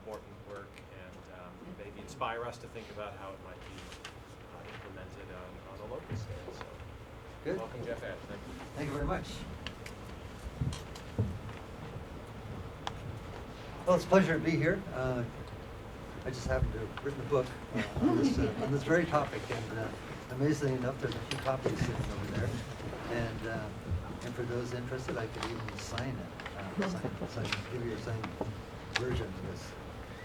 important work and maybe inspire us to think about how it might be implemented on a local scale. So, good. Welcome, Jeff Ashe. Thank you. Thank you very much. Well, it's a pleasure to be here. I just happened to have written a book on this very topic, and amazingly enough, there's a few copies sitting over there. And for those interested, I could even sign it. So I can give you a signed version of this.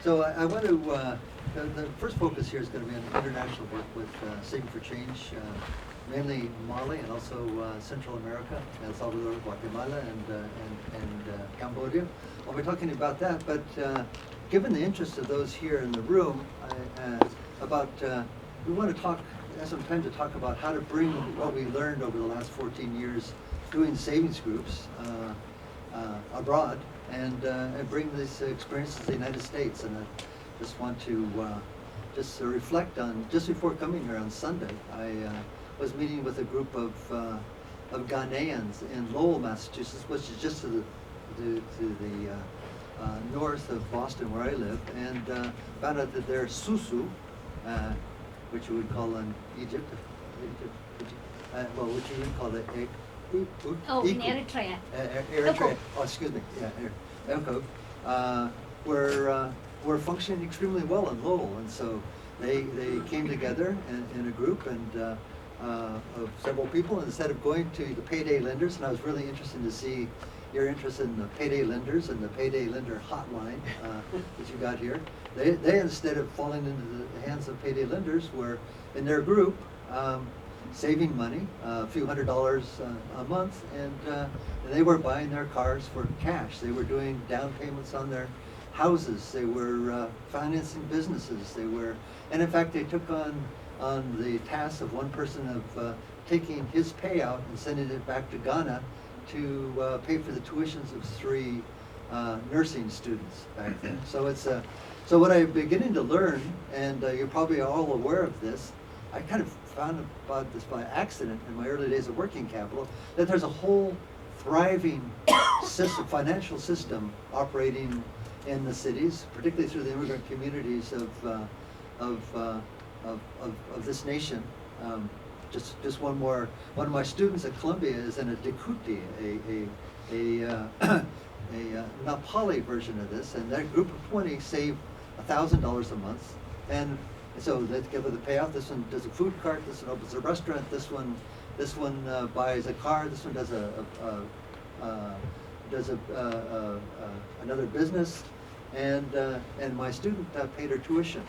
So I want to, the first focus here is going to be on international work with Saving for Change, mainly Mali and also Central America, El Salvador, Guatemala, and Cambodia. I'll be talking about that, but given the interest of those here in the room, we want to have some time to talk about how to bring what we learned over the last 14 years doing savings groups abroad and bring these experiences to the United States. And I just want to just reflect on, just before coming here on Sunday, I was meeting with a group of Ghanaians in Lowell, Massachusetts, which is just to the north of Boston, where I live, and found out that they're Susu, which you would call in Egypt, which you would call it in Eritrea. Eritrea. Oh, excuse me. Yeah, Eko. Were functioning extremely well in Lowell, and so they came together in a group and of several people. And instead of going to the payday lenders, and I was really interested to see your interest in the payday lenders and the payday lender hotline that you got here. They instead of falling into the hands of payday lenders, were in their group saving money, a few $100s a month, and they were buying their cars for cash. They were doing down payments on their houses. They were financing businesses. And in fact, they took on the task of one person of taking his payout and sending it back to Ghana to pay for the tuitions of 3 nursing students back then. So what I'm beginning to learn, and you're probably all aware of this, I kind of found about this by accident in my early days of working capital, that there's a whole thriving financial system operating in the cities, particularly through the immigrant communities of this nation. Just one of my students at Columbia is in a Dikuti, a Nepali version of this, and that group of 20 save $1,000 a month, and so they give the payout. This one does a food cart, this one opens a restaurant, this one buys a car, this one does another business, and my student paid her tuition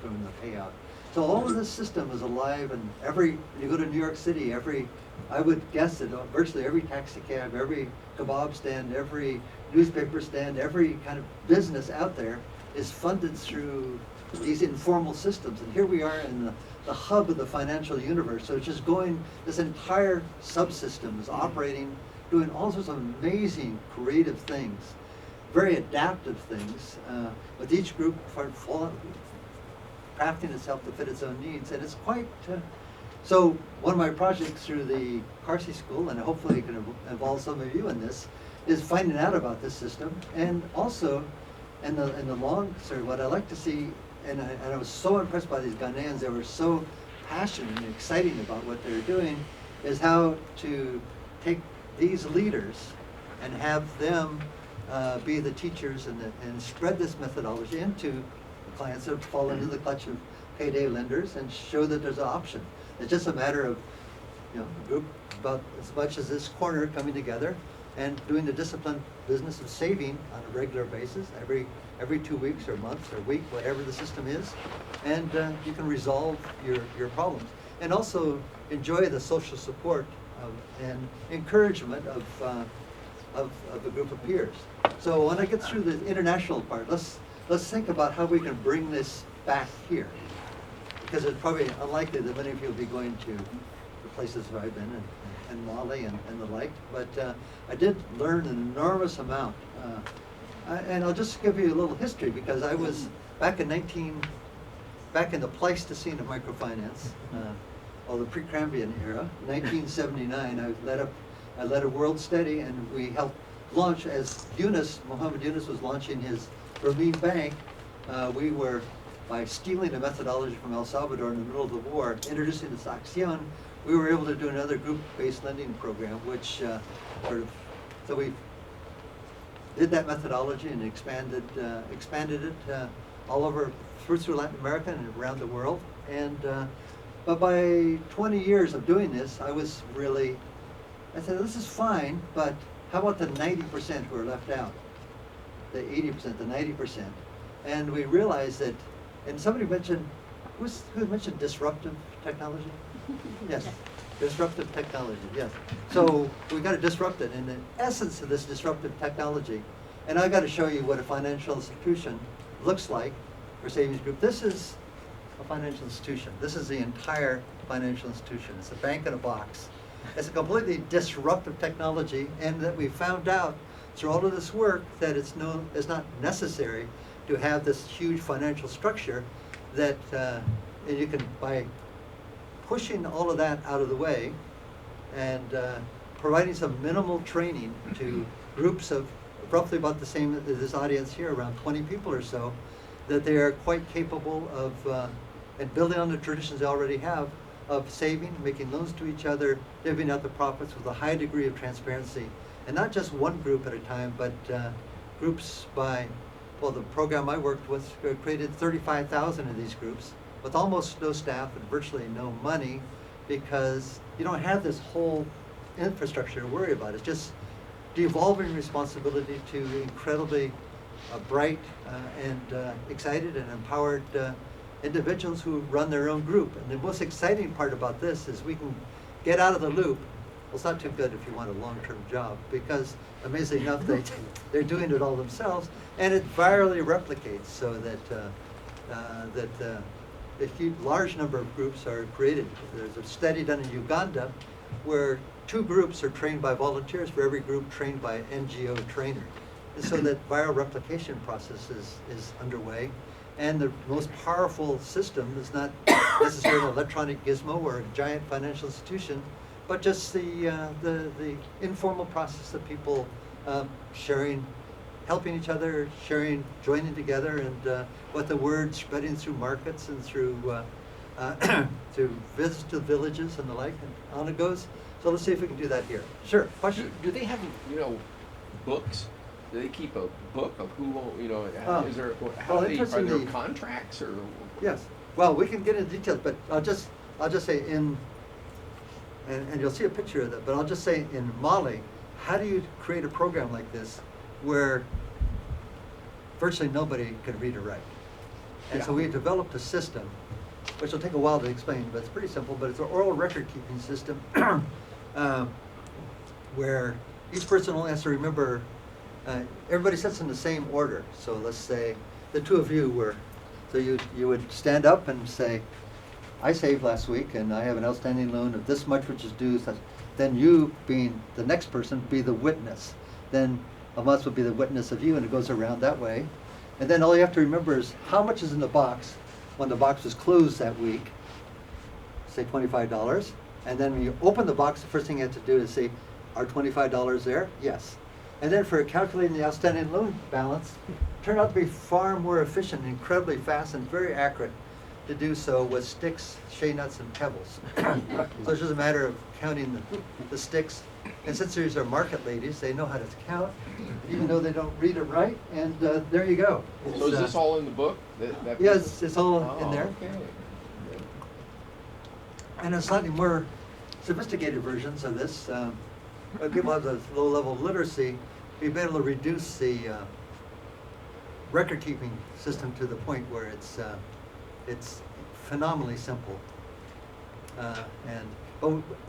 from the payout. So all of this system is alive, and when you go to New York City, I would guess that virtually every taxi cab, every kebab stand, every newspaper stand, every kind of business out there is funded through these informal systems. And here we are in the hub of the financial universe. So it's just this entire subsystem is operating, doing all sorts of amazing creative things, very adaptive things, with each group crafting itself to fit its own needs. And it's quite, so one of my projects through the Carsey School, and hopefully it can involve some of you in this, is finding out about this system. And also, in the long term, what I like to see, and I was so impressed by these Ghanaians, they were so passionate and exciting about what they're doing, is how to take these leaders and have them be the teachers and spread this methodology into the clients that fall into the clutch of payday lenders and show that there's an option. It's just a matter of, a group about as much as this corner coming together and doing the disciplined business of saving on a regular basis, every 2 weeks or months or week, whatever the system is, and you can resolve your problems. And also enjoy the social support and encouragement of a group of peers. So when I get through the international part, let's think about how we can bring this back here, because it's probably unlikely that many of you will be going to the places where I've been and Mali and the like. But I did learn an enormous amount, and I'll just give you a little history, because I was back in the Pleistocene of microfinance, or the pre-Cambrian era, 1979. I led a world study, and we helped launch, as Mohammed Yunus was launching his Ramin Bank, we were, by stealing a methodology from El Salvador in the middle of the war, introducing this Acción, we were able to do another group-based lending program, which so we did that methodology and expanded it all over through Latin America and around the world. And but by 20 years of doing this, I said, this is fine, but how about the 90% who are left out? The 80%, the 90%. And we realized that, and somebody mentioned, who mentioned disruptive technology? Yes, disruptive technology, yes. So we got to disrupt it. And the essence of this disruptive technology, and I got to show you what a financial institution looks like for savings group. This is a financial institution. This is the entire financial institution. It's a bank in a box. It's a completely disruptive technology, and that we found out through all of this work that it's not necessary to have this huge financial structure that and you can, by pushing all of that out of the way and providing some minimal training to groups of roughly about the same as this audience here, around 20 people or so, that they are quite capable of, and building on the traditions they already have, of saving, making loans to each other, divvying out the profits with a high degree of transparency. And not just one group at a time, but groups by, well, the program I worked with created 35,000 of these groups with almost no staff and virtually no money, because you don't have this whole infrastructure to worry about. It's just devolving responsibility to incredibly bright and excited and empowered individuals who run their own group. And the most exciting part about this is we can get out of the loop. Well, it's not too good if you want a long-term job, because amazingly enough, they're doing it all themselves, and it virally replicates, so that a huge, large number of groups are created. There's a study done in Uganda where 2 groups are trained by volunteers for every group trained by an NGO trainer. And so that viral replication process is underway. And the most powerful system is not necessarily an electronic gizmo or a giant financial institution, but just the informal process of people sharing, helping each other, sharing, joining together, and what the word spreading through markets and through through visits to villages and the like, and on it goes. So let's see if we can do that here. Sure, question? Do they have, books? Do they keep a book of who, is there, are there contracts or? Yes. Well, we can get into details, but I'll just say and you'll see a picture of that, but I'll just say in Mali, how do you create a program like this where virtually nobody can read or write? And so we developed a system, which will take a while to explain, but it's pretty simple, but it's an oral record-keeping system where each person only has to remember, everybody sits in the same order. So let's say the 2 of you were, so you would stand up and say, I saved last week and I have an outstanding loan of this much which is due. Such. Then you, being the next person, be the witness. Then Amas would be the witness of you, and it goes around that way. And then all you have to remember is how much is in the box when the box was closed that week, say $25. And then when you open the box, the first thing you have to do is say, are $25 there? Yes. And then for calculating the outstanding loan balance, it turned out to be far more efficient, incredibly fast, and very accurate to do so with sticks, shea nuts, and pebbles. So it's just a matter of counting the sticks. And since these are market ladies, they know how to count, even though they don't read or write. And there you go. So is this all in the book? Yes, it's all in there. Okay. And a slightly more sophisticated versions of this. People have a low level of literacy. We've been able to reduce the record-keeping system to the point where it's phenomenally simple. But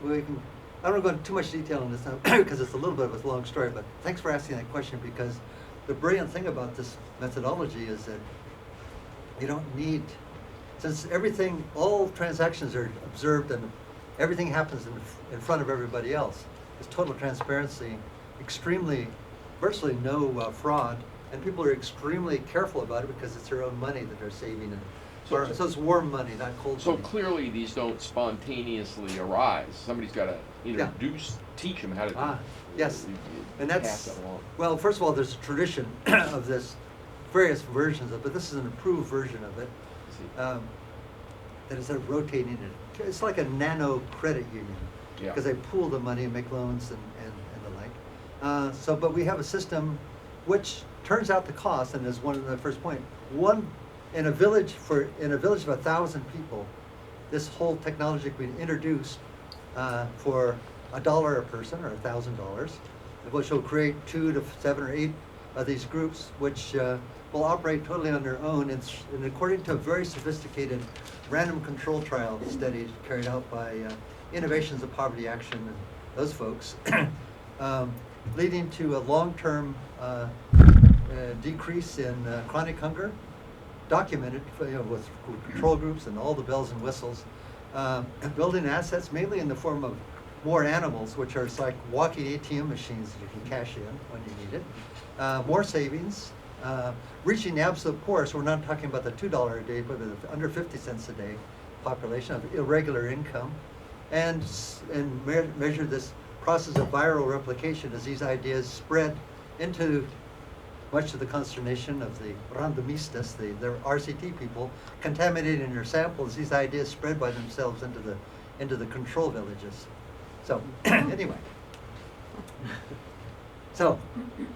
we can. I don't want to go into too much detail on this now because it's a little bit of a long story. But thanks for asking that question, because the brilliant thing about this methodology is that you don't need, since everything, all transactions are observed and everything happens in front of everybody else. It's total transparency, extremely, virtually no fraud, and people are extremely careful about it because it's their own money that they're saving. And so it's warm money, not cold money. So clearly these don't spontaneously arise. Somebody's got to teach them how to yes. And that's, well, first of all, there's a tradition of this various versions of it, but this is an approved version of it. See. That instead of rotating it, it's like a nano credit union. Yeah. Because they pool the money and make loans and the like. But we have a system which turns out the cost, and as one of the first point, in a village of 1,000 people, this whole technology can be introduced for $1 a person or $1,000, which will create 2 to 7 or 8 of these groups, which will operate totally on their own, and according to a very sophisticated random control trial study carried out by Innovations of Poverty Action and those folks, leading to a long-term decrease in chronic hunger, documented with control groups and all the bells and whistles, building assets mainly in the form of more animals, which are like walking ATM machines that you can cash in when you need it, more savings, reaching the absolute poor, so we're not talking about the $2 a day, but the under 50 cents a day population of irregular income, and measure this process of viral replication as these ideas spread into, much to the consternation of the randomistas, the RCT people, contaminating their samples. These ideas spread by themselves into the control villages. So anyway, so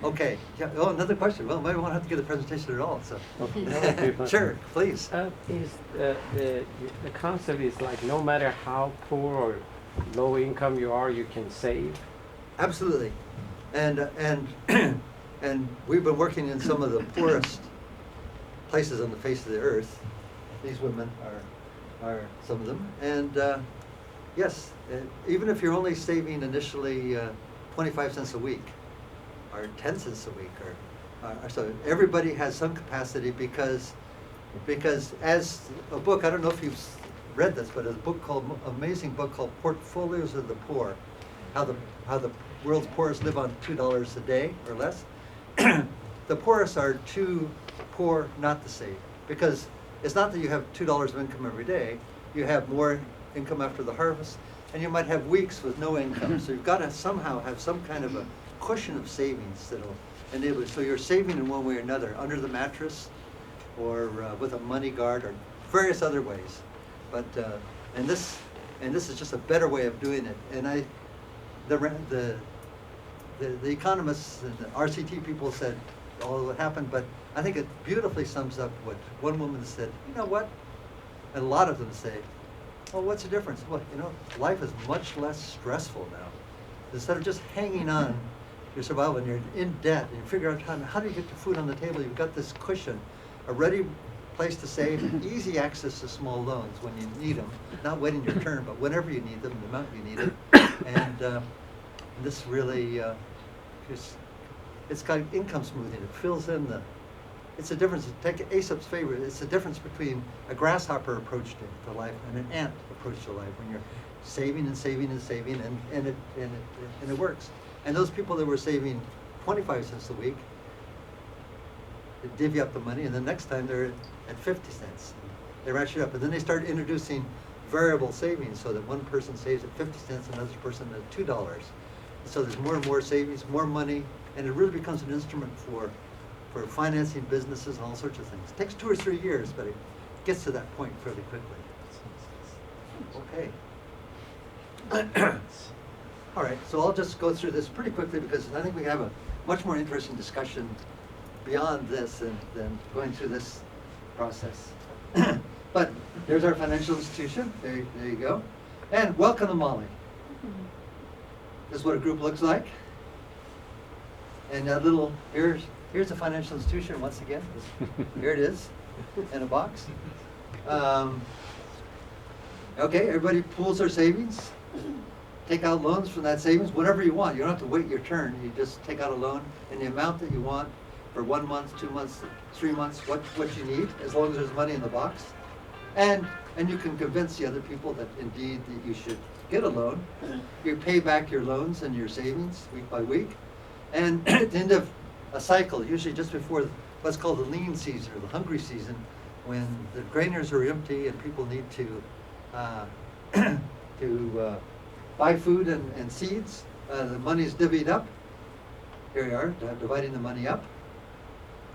okay. Yeah, oh, another question. Well, maybe we won't have to give the presentation at all. So sure, please. Is the concept is like no matter how poor or low income you are, you can save? Absolutely, and and we've been working in some of the poorest places on the face of the earth. These women are some of them, and yes, even if you're only saving initially 25 cents a week, or 10 cents a week, or so everybody has some capacity because as a book, I don't know if you've read this, but a amazing book called Portfolios of the Poor, how the world's poorest live on $2 a day or less. The poorest are too poor not to save, because it's not that you have $2 of income every day, you have more income after the harvest, and you might have weeks with no income. So you've got to somehow have some kind of a cushion of savings that'll enable it. So you're saving in one way or another, under the mattress, or with a money guard, or various other ways. But and this is just a better way of doing it. And the economists and the RCT people said all what happened, but I think it beautifully sums up what one woman said. You know what? And a lot of them say, well, what's the difference? Well, life is much less stressful now. Instead of just hanging on your survival and you're in debt and you figure out how do you get your food on the table, you've got this cushion, a ready place to save, easy access to small loans when you need them, not waiting your turn, but whenever you need them, the amount you need it. And this really, it's got income smoothing. It fills in it's a difference. Take Aesop's favorite. It's the difference between a grasshopper approach to life and an ant approach to life. When you're saving and saving and saving, and it works. And those people that were saving 25 cents a week, they divvy up the money, and the next time they're at 50 cents. They ratchet up, and then they start introducing variable savings, so that one person saves at 50 cents, another person at $2. So there's more and more savings, more money, and it really becomes an instrument for financing businesses and all sorts of things. It takes 2 or 3 years, but it gets to that point fairly quickly. Okay. All right, so I'll just go through this pretty quickly because I think we have a much more interesting discussion beyond this than going through this process. But there's our financial institution. There you go. And welcome to Mali. This is what a group looks like. And that little, here's a financial institution once again. Here it is, in a box. Okay, everybody pools their savings. Take out loans from that savings whenever you want. You don't have to wait your turn. You just take out a loan in the amount that you want for 1 month, 2 months, 3 months, what you need, as long as there's money in the box. And you can convince the other people that indeed that you should get a loan. You pay back your loans and your savings week by week. And at the end of a cycle, usually just before what's called the lean season or the hungry season, when the granaries are empty and people need to buy food and seeds, the money is divvied up. Here we are, dividing the money up.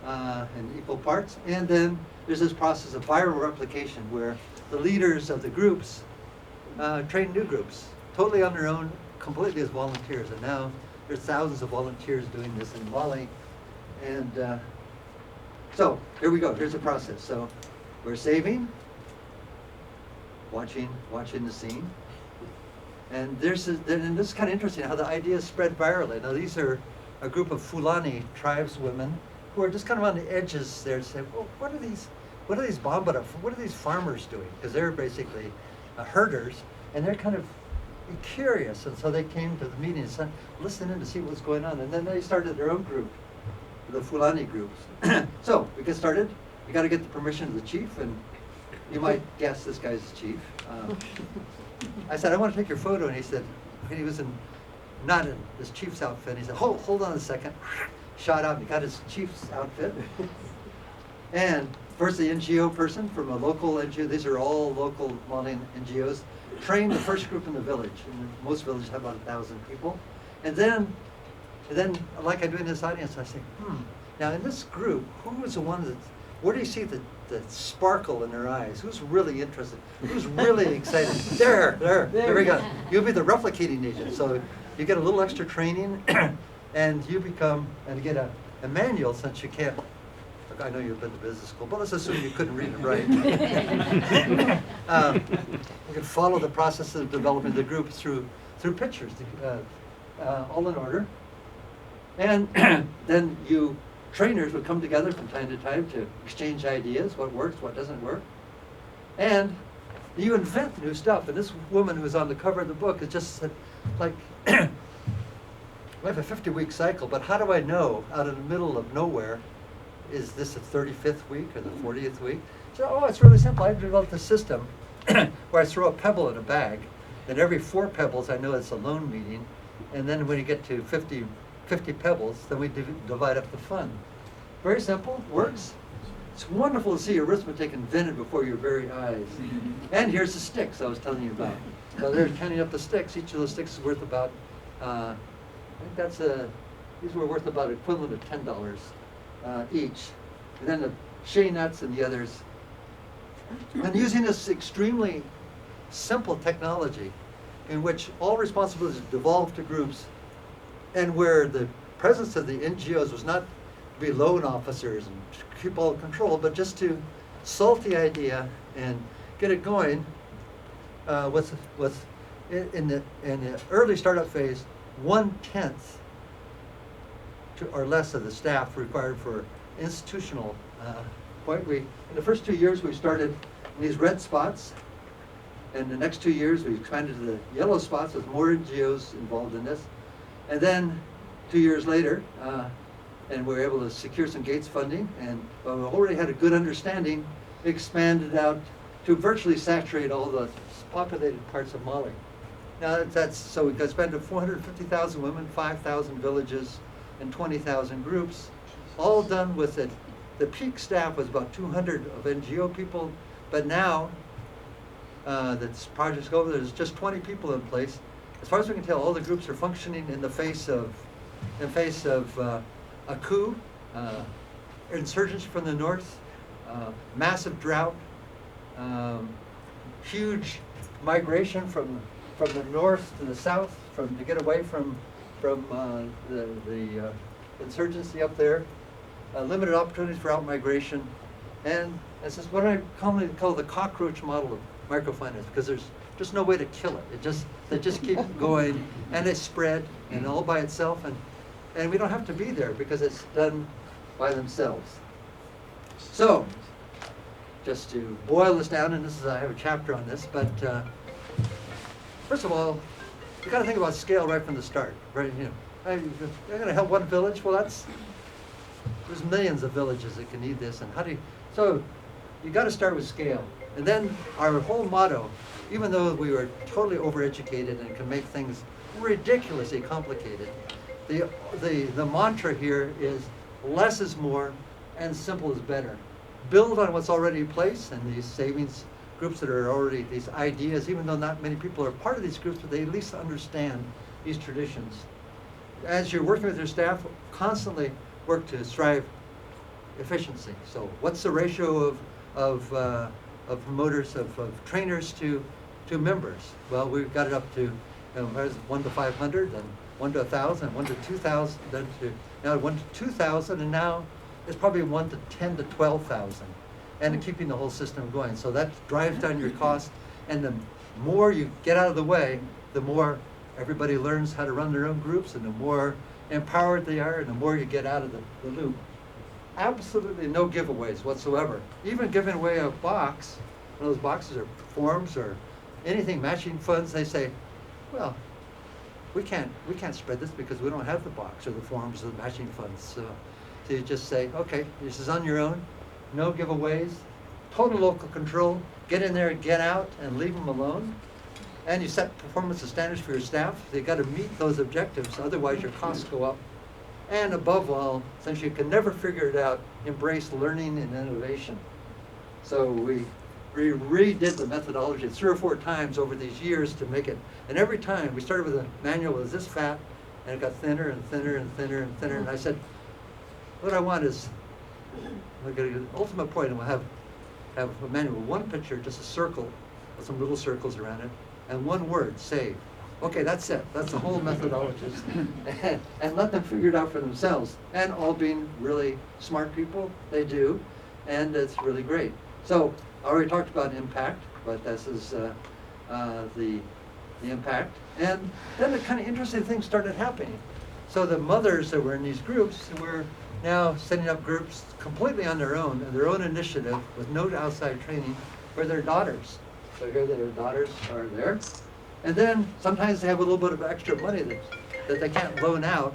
in equal parts. And then there's this process of viral replication where the leaders of the groups train new groups, totally on their own, completely as volunteers. And now there's thousands of volunteers doing this in Mali. And so here we go. Here's the process. So we're saving, watching the scene. And and this is kind of interesting how the ideas spread virally. Now these are a group of Fulani tribeswomen who are just kind of on the edges there, saying, well, what are these Bambara, what are these farmers doing? Because they're basically herders, and they're kind of curious, and so they came to the meeting and said, listen in to see what's going on. And then they started their own group, the Fulani groups. So we get started. You got to get the permission of the chief, and you might guess this guy's the chief. I said, I want to take your photo, and he said, and he was not in his chief's outfit. He said, hold on a second. Shot out, and he got his chief's outfit. And first the NGO person from a local NGO, these are all local Malian NGOs, trained the first group in the village. And most villages have about 1,000 people. And then, like I do in this audience, I say, now in this group, who is the one that, where do you see the sparkle in their eyes? Who's really interested? Who's really excited? There we go. You'll be the replicating agent. So you get a little extra training, and you become, and get a manual, since you can't, I know you've been to business school, but let's assume you couldn't read and write. You can follow the process of development of the group through pictures, all in order. And then trainers would come together from time to time to exchange ideas, what works, what doesn't work. And you invent new stuff. And this woman who's on the cover of the book has just said, like, we have a 50-week cycle, but how do I know out in the middle of nowhere, is this the 35th week or the 40th week? So, it's really simple. I've developed a system where I throw a pebble in a bag, and every 4 pebbles I know it's a loan meeting, and then when you get to 50 pebbles, then we divide up the fund. Very simple, works. It's wonderful to see arithmetic invented before your very eyes. And here's the sticks I was telling you about. So they're counting up the sticks. Each of those sticks is worth about, I think these were worth about equivalent of $10 each. And then the shea nuts and the others. And using this extremely simple technology in which all responsibilities devolve to groups, and where the presence of the NGOs was not to be loan officers and keep all control, but just to salt the idea and get it going. In the early startup phase, 1/10 or less of the staff required for institutional point. In the first 2 years we started in these red spots, and the next 2 years we expanded to the yellow spots with more NGOs involved in this. And then 2 years later, and we were able to secure some Gates funding, and we already had a good understanding, we expanded out to virtually saturate all the populated parts of Mali. Now so we expanded to 450,000 women, 5,000 villages, and 20,000 groups, all done with it. The peak staff was about 200 of NGO people, but now this project's over, there's just 20 people in place. As far as we can tell, all the groups are functioning in the face of a coup, insurgents from the north, massive drought, huge migration from the north to the south to get away from the insurgency up there, limited opportunities for out-migration, and this is what I commonly call the cockroach model of microfinance, because there's just no way to kill it. They just keep going, and it spread, and all by itself, and we don't have to be there because it's done by themselves. So, just to boil this down, and I have a chapter on this, but first of all, you got to think about scale right from the start, right? I'm going to help one village. Well, there's millions of villages that can need this, and so you got to start with scale. And then our whole motto, even though we were totally overeducated and can make things ridiculously complicated, the mantra here is less is more and simple is better. Build on what's already in place, and these savings groups that are already, these ideas, even though not many people are part of these groups, but they at least understand these traditions. As you're working with your staff, constantly work to strive efficiency. So what's the ratio of promoters, of trainers to members? Well, we've got it up to 1 to 500, and 1 to 1,000, 1 to 2,000, then to now 1 to 2,000, and now it's probably 1 to 10 to 12,000, and keeping the whole system going. So that drives down your costs, and the more you get out of the way, the more everybody learns how to run their own groups, and the more empowered they are, and the more you get out of the loop. Absolutely no giveaways whatsoever. Even giving away a box, one of those boxes or forms or anything, matching funds, they say, well, we can't spread this because we don't have the box or the forms or the matching funds. So you just say, okay, this is on your own, no giveaways, total local control, get in there and get out and leave them alone. And you set performance standards for your staff. They got to meet those objectives, otherwise your costs go up. And above all, since you can never figure it out, embrace learning and innovation. So we redid the methodology 3 or 4 times over these years to make it. And every time we started with a manual that was this fat, and it got thinner and thinner and thinner and thinner. And I said, what I want is, we're going to get an ultimate point, and we'll have a manual, one picture, just a circle with some little circles around it, and one word, save. Okay, that's it. That's the whole methodology. And let them figure it out for themselves. And all being really smart people, they do. And it's really great. So I already talked about impact, but this is the impact. And then the kind of interesting things started happening. So the mothers that were in these groups were now setting up groups completely on their own initiative with no outside training for their daughters. So here their daughters are there. And then sometimes they have a little bit of extra money that they can't loan out,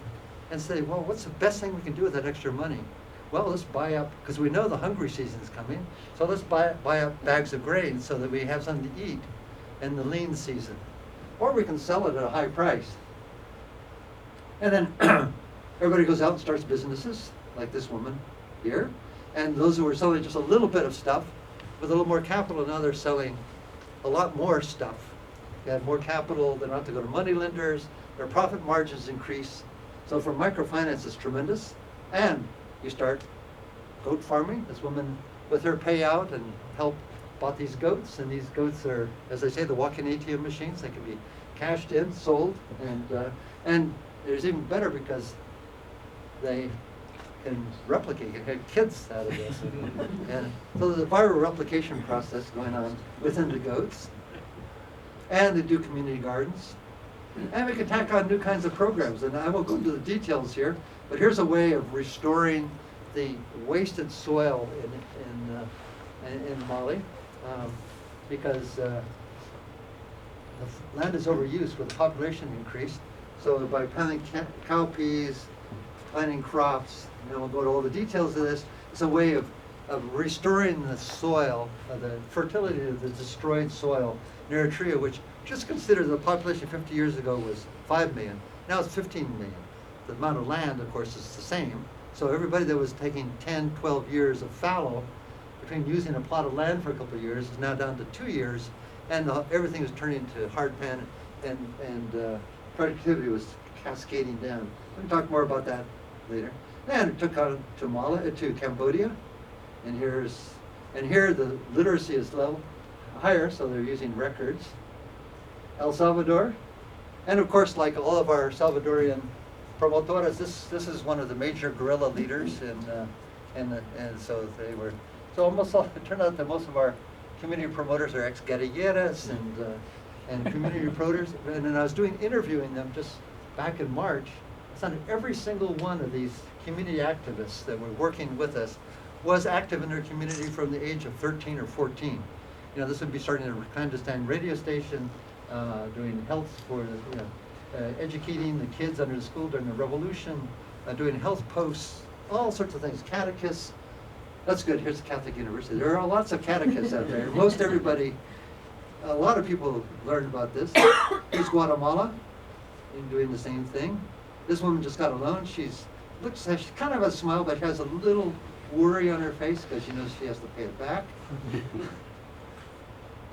and say, well, what's the best thing we can do with that extra money? Well, let's buy up, because we know the hungry season is coming, so let's buy up bags of grain so that we have something to eat in the lean season. Or we can sell it at a high price. And then everybody goes out and starts businesses, like this woman here. And those who are selling just a little bit of stuff with a little more capital, now they're selling a lot more stuff. They have more capital, they don't have to go to money lenders, their profit margins increase. So for microfinance, it's tremendous. And you start goat farming. This woman, with her payout and help, bought these goats, and these goats are, as I say, the walking ATM machines. They can be cashed in, sold, and it's even better because they can replicate, can have kids out of this. And so there's a viral replication process going on within the goats. And they do community gardens. And we can tack on new kinds of programs. And I won't go into the details here, but here's a way of restoring the wasted soil in Mali, because the land is overused with the population increase. So by planting cowpeas, planting crops, and we'll go to all the details of this, it's a way of restoring the soil, the fertility of the destroyed soil in Eritrea, which just consider the population 50 years ago was 5 million. Now it's 15 million. The amount of land, of course, is the same. So everybody that was taking 10, 12 years of fallow between using a plot of land for a couple of years is now down to 2 years, and everything is turning to hardpan, and productivity was cascading down. We can talk more about that later. And it took on to Cambodia, and here the literacy is low, higher, so they're using records. El Salvador, and of course, like all of our Salvadorian promotoras, this is one of the major guerrilla leaders, and so they were. So almost all, it turned out that most of our community promoters are ex-guerrilleras and community promoters. And then I was interviewing them just back in March. I found every single one of these community activists that were working with us was active in their community from the age of 13 or 14. You know, this would be starting a clandestine radio station, doing health for, educating the kids under the school during the revolution, doing health posts, all sorts of things, catechists. That's good, here's the Catholic University. There are lots of catechists out there. Most everybody, a lot of people learned about this. Here's Guatemala, doing the same thing. This woman just got a loan. She kind of has a smile, but she has a little worry on her face because she knows she has to pay it back.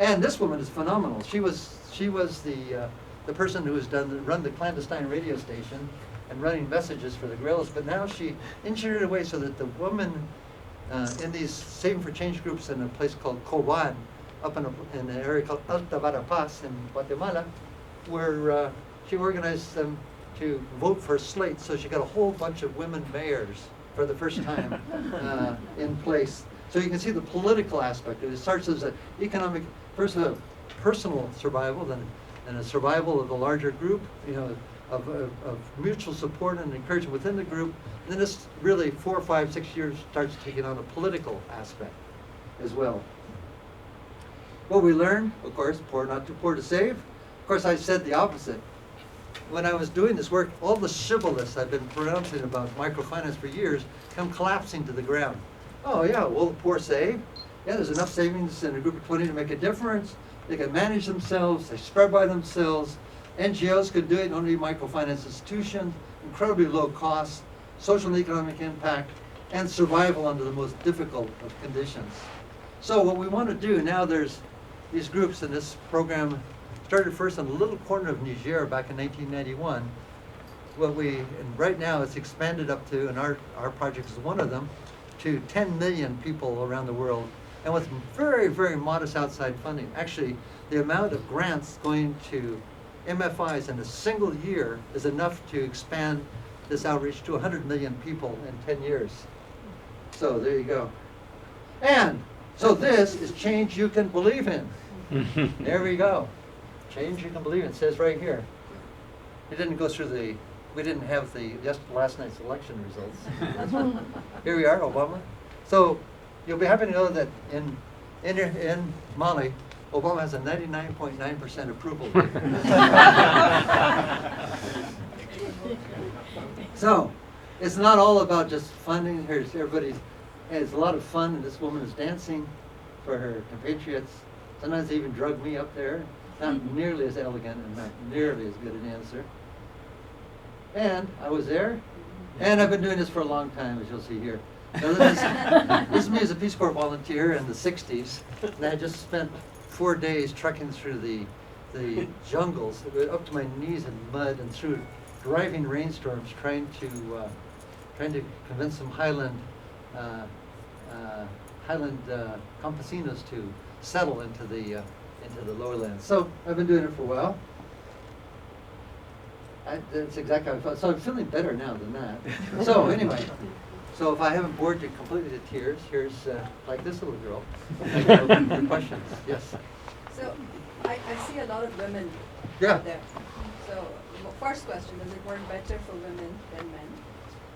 And this woman is phenomenal. She was the person who has run the clandestine radio station and running messages for the guerrillas, but now she engineered a way so that the woman in these Saving for Change groups in a place called Coban, up in an area called Alta Verapaz in Guatemala, where she organized them to vote for a slate. So she got a whole bunch of women mayors for the first time in place. So you can see the political aspect. It starts as an economic, first a personal survival, then and a survival of the larger group, of mutual support and encouragement within the group. And then this really 4, 5, 6 years starts taking on a political aspect as well. What we learned, of course, poor not too poor to save. Of course, I said the opposite. When I was doing this work, all the shibboleths I've been pronouncing about microfinance for years come collapsing to the ground. Oh yeah, will the poor save? Yeah, there's enough savings in a group of 20 to make a difference. They can manage themselves, they spread by themselves. NGOs could do it, don't need microfinance institutions, incredibly low cost, social and economic impact, and survival under the most difficult of conditions. So what we want to do now, there's these groups, and this program started first in a little corner of Niger back in 1991. And right now it's expanded up to, and our project is one of them, to 10 million people around the world, and with very, very modest outside funding. Actually, the amount of grants going to MFIs in a single year is enough to expand this outreach to 100 million people in 10 years. So there you go. And so this is change you can believe in. There we go. Change you can believe in. It says right here. It didn't go through we didn't have last night's election results. Here we are, Obama. So you'll be happy to know that in Mali, Obama has a 99.9% approval rate. So it's not all about just funding. It's a lot of fun, and this woman is dancing for her compatriots. Sometimes they even drug me up there. Not nearly as elegant and not nearly as good an answer. And I was there, and I've been doing this for a long time, as you'll see here. Now, this is me as a Peace Corps volunteer in the 60s, and I just spent 4 days trekking through the jungles, up to my knees in mud, and through driving rainstorms, trying to convince some Highland campesinos to settle into the lowlands. So I've been doing it for a while. That's exactly how I felt. So I'm feeling better now than that. So anyway, so if I haven't bored you completely to tears, here's like this little girl. Your questions? Yes. So I see a lot of women out there. So first question, does it work better for women than men?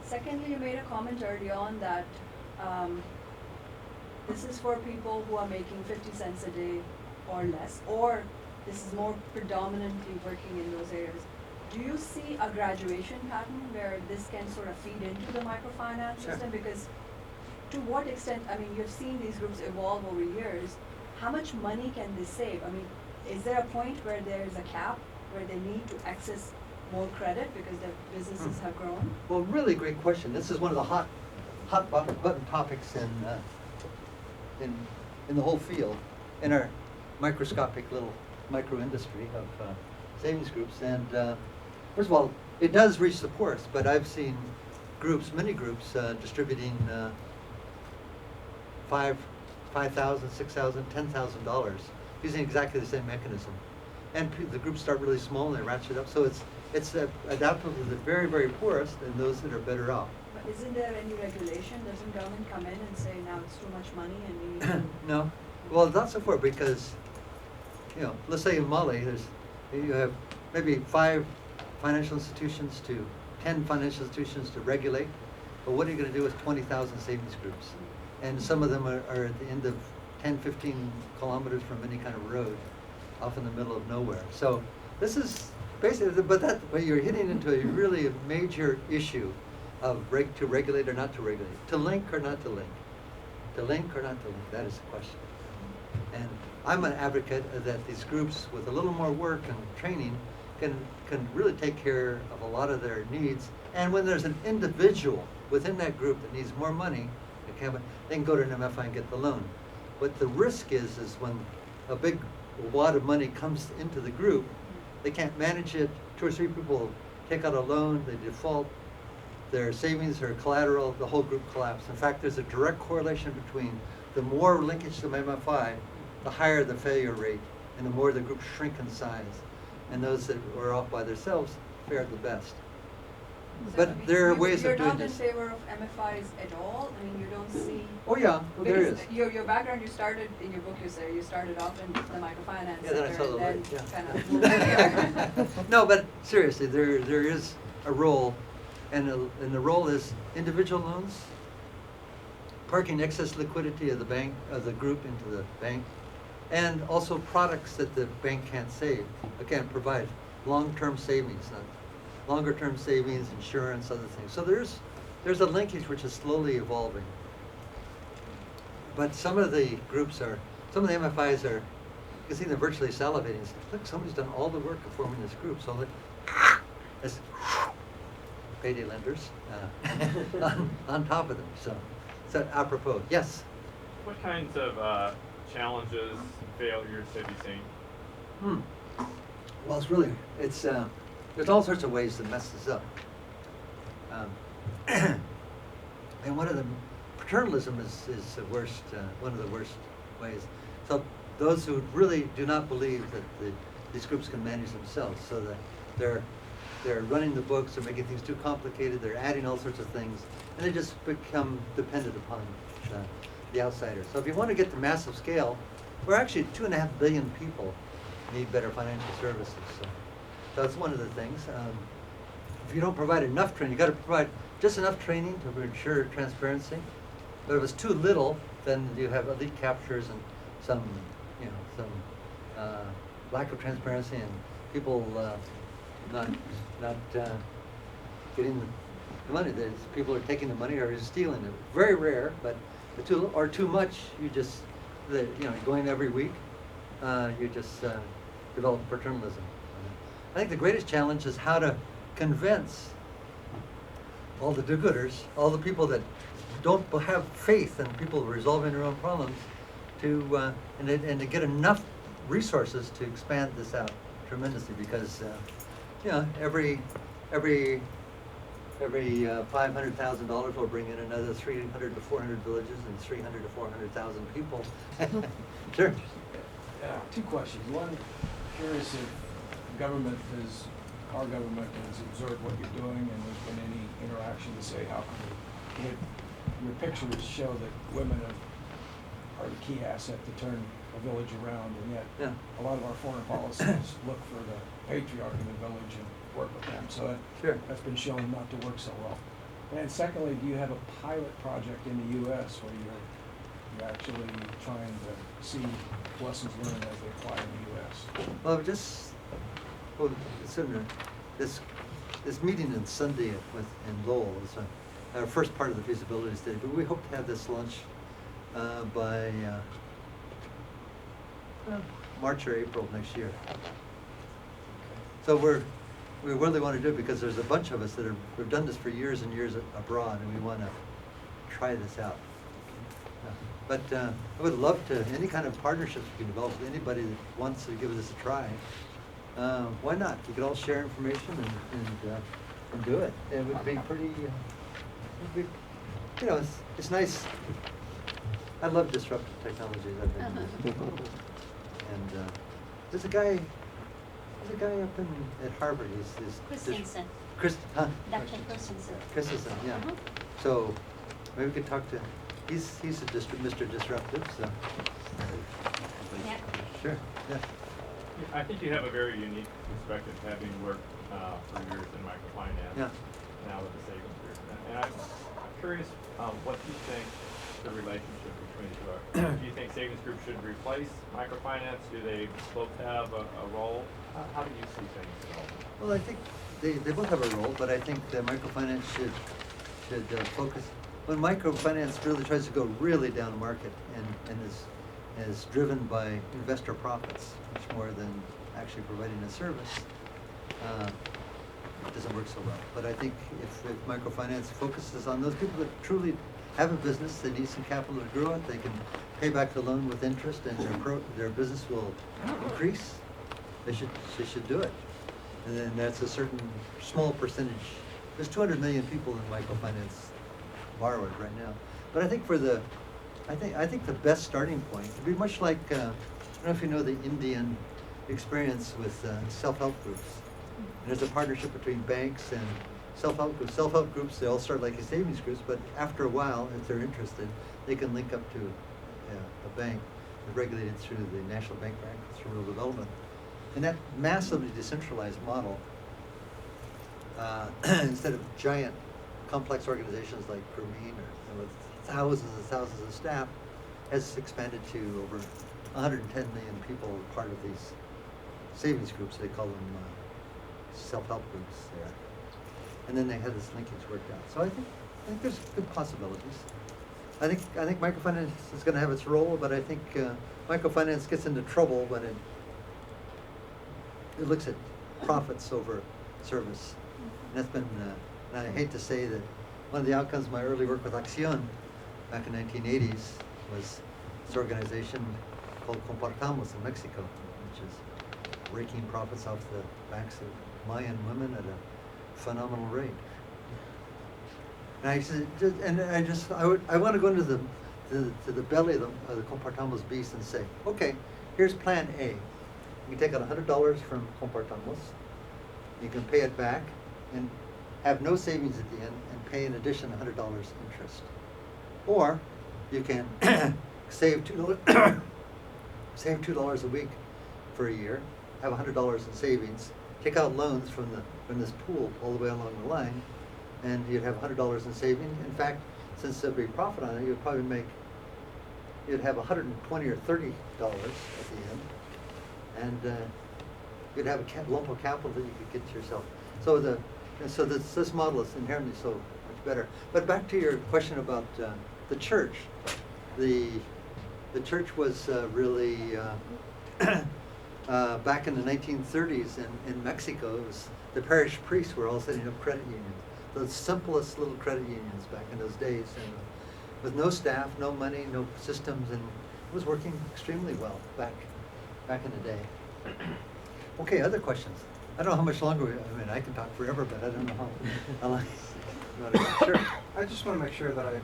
Secondly, you made a comment early on that this is for people who are making 50 cents a day or less, or this is more predominantly working in those areas. Do you see a graduation pattern where this can sort of feed into the microfinance system? Because to what extent, I mean, you've seen these groups evolve over years. How much money can they save? I mean, is there a point where there's a cap where they need to access more credit because their businesses have grown? Well, really great question. This is one of the hot button topics in the whole field, in our microscopic little micro industry of savings groups. And first of all, it does reach the poorest, but I've seen many groups distributing $5,000, $6,000, $10,000 using exactly the same mechanism. And the groups start really small and they ratchet up. So it's adaptable to the very, very poorest and those that are better off. But isn't there any regulation? Doesn't government come in and say, now it's too much money and we need to... No. Well, not so far, because, let's say in Mali, you have maybe 5 financial institutions to 10 financial institutions to regulate. But what are you going to do with 20,000 savings groups? And some of them are at the end of 10, 15 kilometers from any kind of road, off in the middle of nowhere. So this is basically, but you're hitting into a really major issue of to regulate or not to regulate, to link or not to link, to link or not to link. That is the question. And I'm an advocate that these groups, with a little more work and training, can really take care of a lot of their needs. And when there's an individual within that group that needs more money, they can go to an MFI and get the loan. What the risk is when a big wad of money comes into the group, they can't manage it. 2 or 3 people take out a loan, they default, their savings or collateral, the whole group collapsed. In fact, there's a direct correlation between the more linkage to MFI, the higher the failure rate, and the more the groups shrink in size. And those that were off by themselves fared the best. So, But there are ways of doing You're this. not in favor of MFIs at all? I mean, you don't see. Oh yeah, well, there is. Because your background, you started, in your book you say, you started off in the microfinance Yeah, then I sector saw the and light, then yeah. kind of moved here. No, but seriously, there is a role, and the role is individual loans, parking excess liquidity of the bank, of the group into the bank, and also products that the bank can't provide, long-term savings, longer-term savings, insurance, other things. So there's a linkage which is slowly evolving. But some of the groups some of the MFIs are, you can see they're virtually salivating. It's like, look, somebody's done all the work of forming this group. So as payday lenders on top of them. So apropos, yes. What kinds of challenges, failures have you seen? Well, there's all sorts of ways that mess this up. And one of them, paternalism is the worst, one of the worst ways. So those who really do not believe that these groups can manage themselves, so that they're running the books, they're making things too complicated, they're adding all sorts of things, and they just become dependent upon the outsider. So if you want to get to massive scale, we're actually 2.5 billion people need better financial services. So that's one of the things. If you don't provide enough training, you've got to provide just enough training to ensure transparency. But if it's too little, then you have elite captures and some lack of transparency and people not getting the money. People are taking the money or just stealing it. Very rare, but too much. Going every week, you just develop paternalism. I think the greatest challenge is how to convince all the do-gooders, all the people that don't have faith in people resolving their own problems, to and to get enough resources to expand this out tremendously. Because every $500,000 will bring in another 300 to 400 villages and 300 to 400,000 people. Sure. Two questions. One, curious if our government has observed what you're doing, and there's been any interaction to say how can your pictures show that women are the key asset to turn a village around, and yet a lot of our foreign policies look for the patriarch in the village and work with them. So that's been shown not to work so well. And secondly, do you have a pilot project in the U.S. where you're actually trying to see lessons learned as they apply in the U.S.? This meeting on Sunday in Lowell is our first part of the feasibility study, but we hope to have this launched by March or April next year. So we really want to do it because there's a bunch of us that have done this for years and years abroad, and we want to try this out. But I would love to, any kind of partnerships we can develop with anybody that wants to give this a try. Why not? We could all share information and do it. It would be pretty, it's nice. I love disruptive technologies. And there's a guy up at Harvard. He's Christensen. Dr. Christensen. Christensen, yeah. So maybe we could talk to. He's Mr. Disruptive. So. Yeah. Sure. Yeah. I think you have a very unique perspective, having worked for years in microfinance, now with the savings group. And I'm curious what you think the relationship between the two are. Do you think savings group should replace microfinance? Do they both have a role? How do you see things developing? Well, I think they both have a role, but I think that microfinance should focus. When microfinance really tries to go really down market and is driven by investor profits much more than actually providing a service, it doesn't work so well. But I think if microfinance focuses on those people that truly have a business, they need some capital to grow it, they can pay back the loan with interest, and their business will increase, they should do it. And then that's a certain small percentage there's 200 million people in microfinance borrowers right now. But I think I think the best starting point would be much like, I don't know if you know the Indian experience with self-help groups. There's a partnership between banks and self-help groups. Self-help groups, they all start like savings groups, but after a while, if they're interested, they can link up to a bank regulated through the National Bank for Rural Development. And that massively decentralized model, instead of giant complex organizations like Permine or with thousands and thousands of staff, has expanded to over 110 million people part of these savings groups. They call them self-help groups there. And then they had this linkage worked out. So I think there's good possibilities. I think microfinance is going to have its role, but I think microfinance gets into trouble when it looks at profits over service. And that's been, and I hate to say that one of the outcomes of my early work with Acción back in 1980s was this organization called Compartamos in Mexico, which is raking profits off the backs of Mayan women at a phenomenal rate. And I want to go into the belly of the Compartamos beast and say, okay, here's plan A. You can take out $100 from Compartamos, you can pay it back, and have no savings at the end, and pay in addition $100 interest. Or you can save $2 save $2 a week for a year, have $100 in savings, take out loans from this pool all the way along the line, and you'd have $100 in savings. In fact, since there'd be profit on it, you'd have $120 or $30 at the end, and you'd have a lump of capital that you could get to yourself. So this model is inherently so much better. But back to your question about the church, the church was really back in the 1930s in Mexico. It was the parish priests were all setting up credit unions, the simplest little credit unions back in those days, and with no staff, no money, no systems, and it was working extremely well back in the day. Okay, other questions? I don't know how much longer I mean, I can talk forever, but I don't know how long. Sure. I just want to make sure that I'm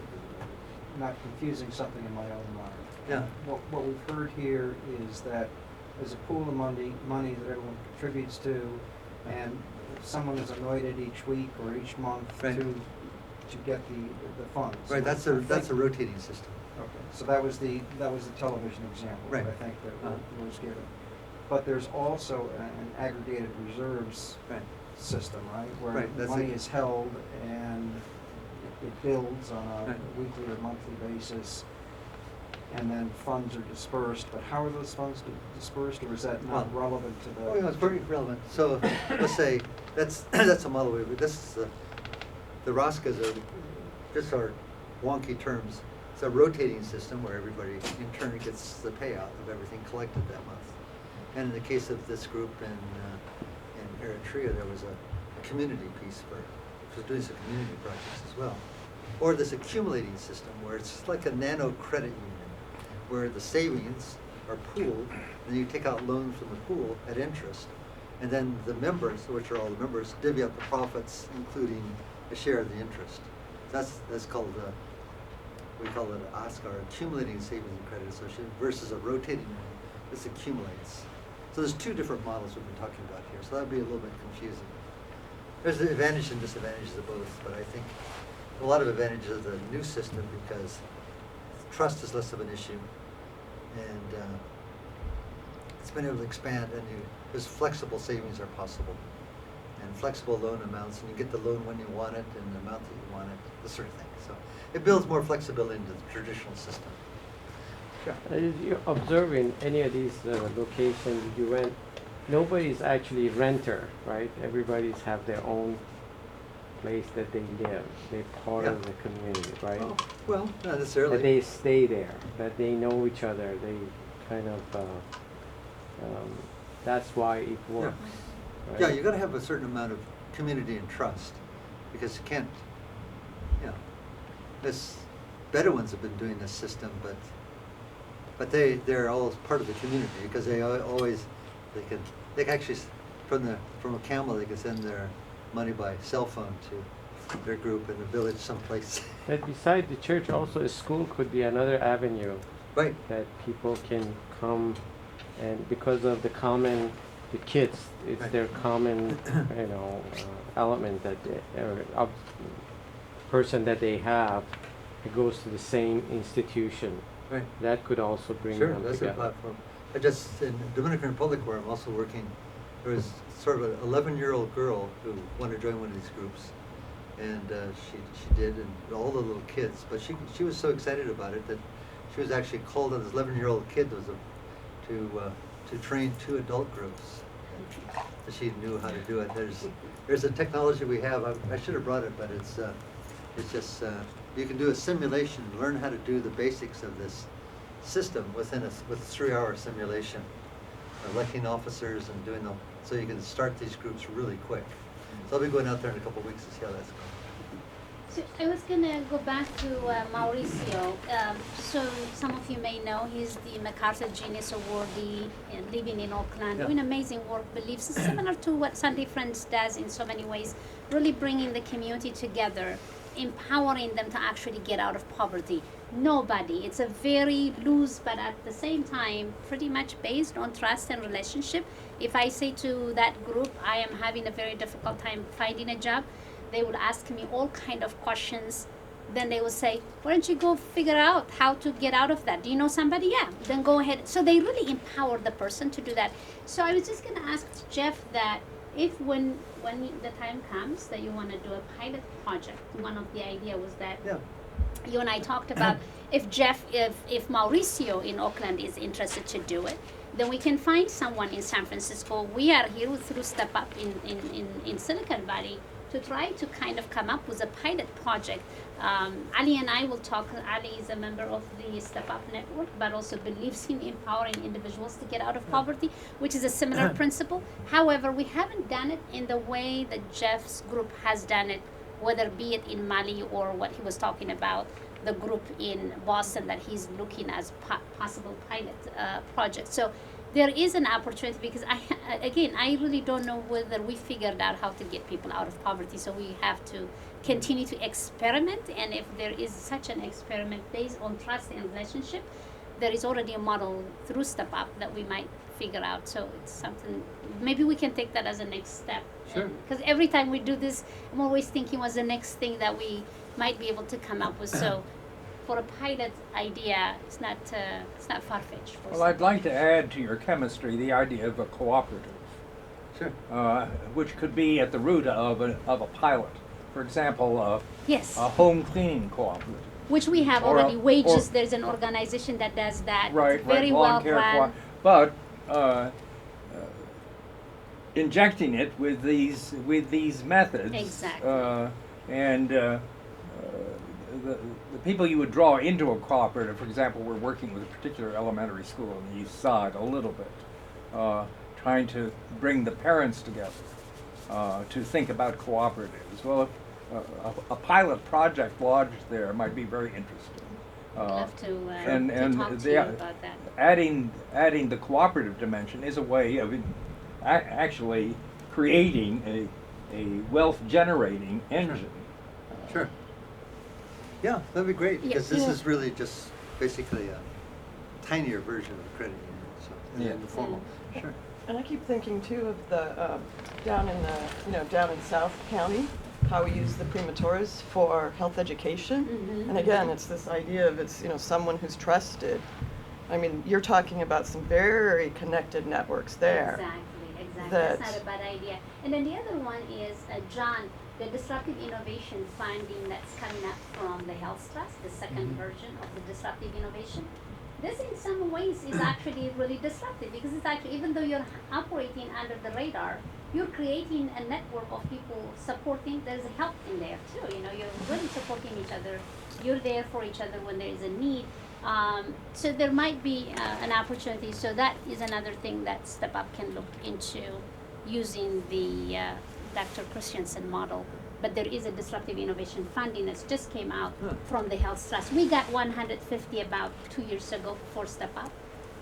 not confusing something in my own mind. Yeah. What we've heard here is that there's a pool of money that everyone contributes to, and someone is anointed each week or each month Right. to get the funds. Right, that's a rotating system. Okay, so that was the television example Right. that I think that was given. But there's also an aggregated reserves Right. system, right? Where Right, that's money it. is held and it builds on a Right. weekly or monthly basis, and then funds are dispersed. But how are those funds dispersed, or is that not Well, relevant to the? Oh, yeah, it's very relevant. So let's say that's a model. This is the Roscas are wonky terms. It's a rotating system where everybody in turn gets the payout of everything collected that month. And in the case of this group in Eritrea, there was a community piece for doing some community projects as well. Or this accumulating system where it's like a nano credit union, where the savings are pooled, and you take out loans from the pool at interest, and then the members, which are all the members, divvy up the profits, including a share of the interest. That's called we call it Ashe, or accumulating savings and credit association, versus a rotating one. This accumulates. So there's two different models we've been talking about here. So that would be a little bit confusing. There's the advantages and disadvantages of both, but I think a lot of advantages of the new system because trust is less of an issue, and it's been able to expand, and there's flexible savings are possible, and flexible loan amounts, and you get the loan when you want it and the amount that you want it, this sort of thing. So it builds more flexibility into the traditional system. If you observe in any of these locations you rent, nobody's actually renter, right? Everybody's have their own place that they live. They're part of Yeah. the community, right? Oh, well, not necessarily. That they stay there, that they know each other. They kind of, that's why it works. Right? Yeah, you got to have a certain amount of community and trust, because you can't, this Bedouins have been doing this system, but they're all part of the community because they can actually from a camel they can send their money by cell phone to their group in the village someplace. But beside the church, also a school could be another avenue Right. that people can come, and because of the kids, it's Right. their common, element that person that they have, it goes to the same institution. Right. That could also bring Sure, them that's a together. platform. I just, in the Dominican Republic where I'm also working, there was sort of an 11-year-old girl who wanted to join one of these groups. And she did, and all the little kids. But she was so excited about it that she was actually called on this 11-year-old kid to train 2 adult groups. And she knew how to do it. There's a technology we have. I should have brought it, but it's just you can do a simulation, learn how to do the basics of this system with a 3-hour simulation, electing officers and doing them, so you can start these groups really quick. So I'll be going out there in a couple of weeks to see how that's going. So I was gonna go back to Mauricio. So some of you may know he's the MacArthur Genius Awardee and living in Oakland, Yeah. doing amazing work, believes similar to what Sunday Friends does in so many ways, really bringing the community together, empowering them to actually get out of poverty. Nobody. It's a very loose, but at the same time, pretty much based on trust and relationship. If I say to that group, I am having a very difficult time finding a job, they would ask me all kind of questions. Then they would say, why don't you go figure out how to get out of that? Do you know somebody? Yeah, then go ahead. So they really empower the person to do that. So I was just going to ask Jeff that if when the time comes that you want to do a pilot project, one of the idea was that Yeah. you and I talked about if Mauricio in Oakland is interested to do it, then we can find someone in San Francisco. We are here through Step Up in Silicon Valley to try to kind of come up with a pilot project. Ali and I will talk. Ali is a member of the Step Up Network, but also believes in empowering individuals to get out of poverty, which is a similar principle. However, we haven't done it in the way that Jeff's group has done it, whether be it in Mali or what he was talking about, the group in Boston that he's looking as possible pilot project. So there is an opportunity because I really don't know whether we figured out how to get people out of poverty. So we have to continue to experiment. And if there is such an experiment based on trust and relationship, there is already a model through Step Up that we might figure out. So it's something, maybe we can take that as a next step. Sure. Because every time we do this, I'm always thinking what's the next thing that we might be able to come up with. So for a pilot idea, it's not far-fetched. Well, I'd like to add to your chemistry the idea of a cooperative, Sure. which could be at the root of a pilot. For example, Yes, a home cleaning cooperative. which we have or a- already. Wages, or- there's an organization that does that. Right, It's very right, well lawn care run. but injecting it with these methods. Exactly. And the people you would draw into a cooperative, for example, we're working with a particular elementary school on the east side a little bit, trying to bring the parents together to think about cooperatives. Well, a pilot project lodged there might be very interesting. I'd love to talk to the- you about that. adding the cooperative dimension is a way of actually creating a wealth generating engine. Sure. Yeah, that'd be great, Yeah. because this Yeah. is really just basically a tinier version of a credit union, so, Yeah. in the formal. Sure. And I keep thinking too of the, down in South County, how we use the premators for health education. Mhm. And again, it's this idea of someone who's trusted. I mean, you're talking about some very connected networks there. Exactly. that- That's not a bad idea. And then the other one is, John, the disruptive innovation funding that's coming up from the Health Trust, the second version of the disruptive innovation. This in some ways is actually really disruptive because it's actually, even though you're operating under the radar, you're creating a network of people supporting. There's help in there too. You're really supporting each other. You're there for each other when there is a need. So there might be an opportunity. So that is another thing that Step Up can look into using the Dr. Christensen model. But there is a disruptive innovation funding that just came out from the Health Trust. We got 150 about 2 years ago for Step Up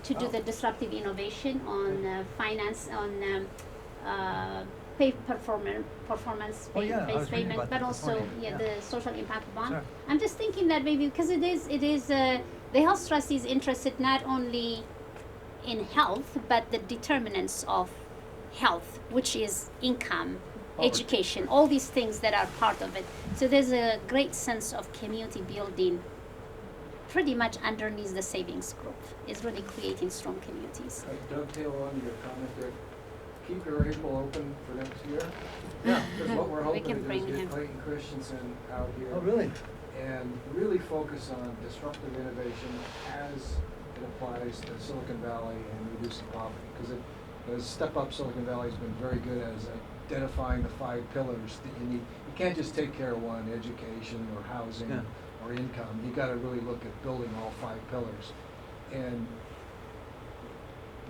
to do the disruptive innovation on finance, on performance Oh, yeah, I based was reading payment, about but that this also morning. the social impact bond. Sure. I'm just thinking that maybe because it is the health trust is interested not only in health but the determinants of health, which is income, education, all these things that are part of it. So there's a great sense of community building pretty much underneath the savings group. Is really creating strong communities. Dovetail on your comment there, keep your April open for next year. Yeah. Because what we're We hoping can to do bring is get him. Clayton Christensen out here. Oh, really? And really focus on disruptive innovation as it applies to Silicon Valley and reducing poverty. Because Step Up Silicon Valley has been very good as identifying the 5 pillars that you need. You can't just take care of one, education or housing Yeah. or income. You got to really look at building all 5 pillars. And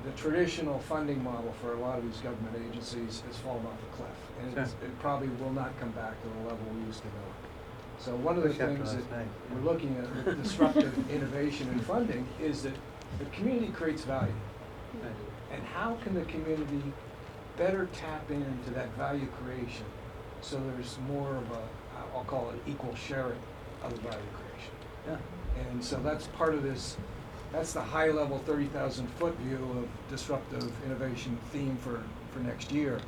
the traditional funding model for a lot of these government agencies has fallen off a cliff. And Sure. it probably will not come back to the level we used to know. So one of the Wish after things that last night, yeah. we're looking at with disruptive innovation and funding is that the community creates value. And how can the community better tap into that value creation so there's more of a, I'll call it equal sharing of the value creation. Yeah. And so that's part of this, that's the high level 30,000 foot view of disruptive innovation theme for next year.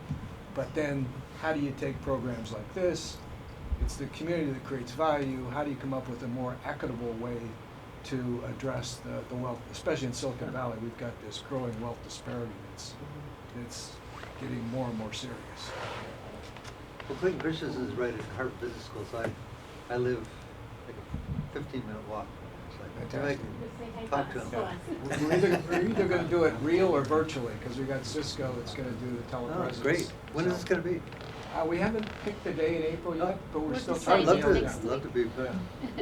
But then how do you take programs like this? It's the community that creates value. How do you come up with a more equitable way to address the wealth, especially in Silicon Valley? We've got this growing wealth disparity that's getting more and more serious. Well, Clayton Christensen is right at Harvard Business School, so I live like a 15-minute walk. It's like, Fantastic. I can talk to him. We're either going to do it real or virtually, because we got Cisco that's going to do the Oh, telepresence. great. When is this going to be? We haven't picked the day in April yet, but we're We're still deciding trying I'd to love nail to, it next down. love to be, but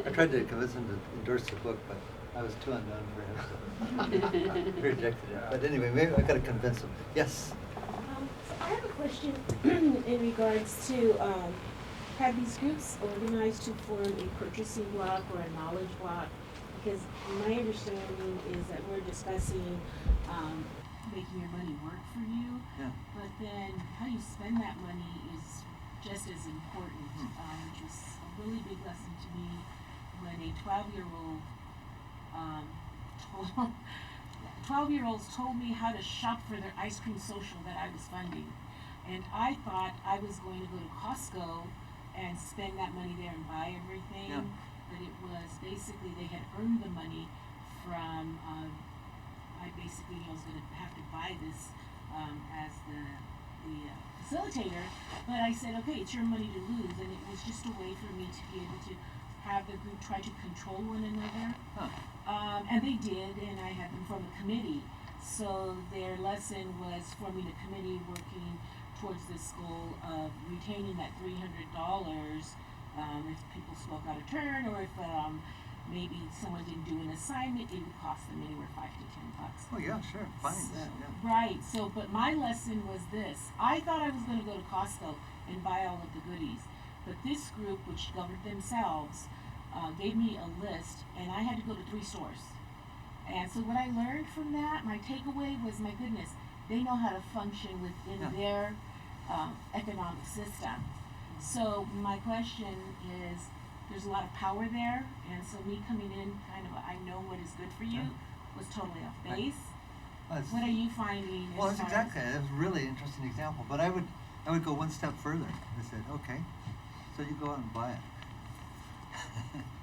I tried to convince him to endorse the book, but I was too undone for him, so he rejected it. But anyway, maybe I got to convince him. Yes. So I have a question in regards to, have these groups organized to form a purchasing block or a knowledge block? Because my understanding is that we're discussing, making your money work for you. Yeah. But then how you spend that money is just as important, which was a really big lesson to me when a 12-year-old, 12-year-olds told me how to shop for their ice cream social that I was funding. And I thought I was going to go to Costco and spend that money there and buy everything. Yeah. But it was basically they had earned the money from, I basically was going to have to buy this as the facilitator. But I said, okay, it's your money to lose. And it was just a way for me to be able to have the group try to control one another. Huh. And they did, and I had them form a committee. So their lesson was forming a committee working towards this goal of retaining that $300 if people spoke out of turn, or if maybe someone didn't do an assignment, it would cost them anywhere $5 to $10. Oh, yeah, sure. Fine. So, Yeah. right. So, but my lesson was this. I thought I was going to go to Costco and buy all of the goodies. But this group, which governed themselves, gave me a list, and I had to go to 3 stores. And so what I learned from that, my takeaway was, my goodness, they know how to function within Yeah. their economic system. So my question is, there's a lot of power there, and so me coming in kind of, I know what is good for you, was totally off Right. base. That's- What are you finding as Well, that's far exactly, as? that's a really interesting example, but I would go one step further. I said, okay, so you go out and buy it.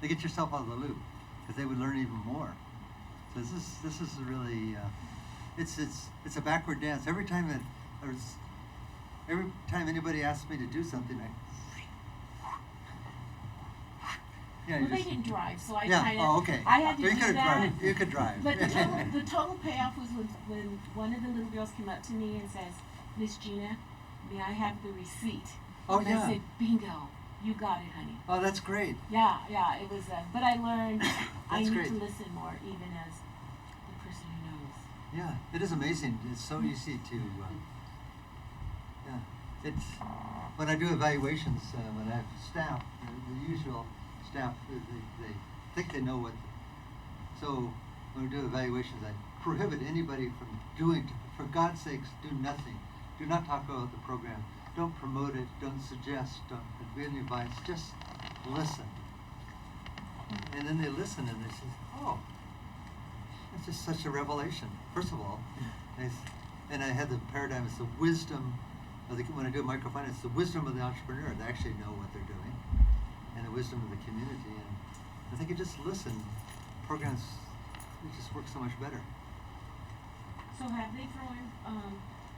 To get yourself out of the loop, because they would learn even more. So this is really, it's a backward dance. Every time anybody asks me to do something, Well, they didn't drive, so I Yeah, kind of, oh, okay. I had to Well, do you could that. drive. You could drive. But the total payoff was when one of the little girls came up to me and says, Miss Gina, may I have the receipt? Oh, and yeah. I said, bingo, you got it, honey. Oh, that's great. Yeah, it was, but I learned I That's need great. to listen more, even as the person who knows. Yeah, it is amazing. It's so easy to, it's, when I do evaluations, when I have staff, the usual staff, they think they know what, so when we do evaluations, I prohibit anybody from doing, for God's sakes, do nothing. Do not talk about the program. don't promote it, don't suggest, don't give any advice, just listen. And then they listen and they say, oh, it's just such a revelation. First of all, and I had the paradigm, it's the wisdom of when I do microfinance, it's the wisdom of the entrepreneur. They actually know what they're doing, and the wisdom of the community. And I think you just listen, programs, they just work so much better. So have they thrown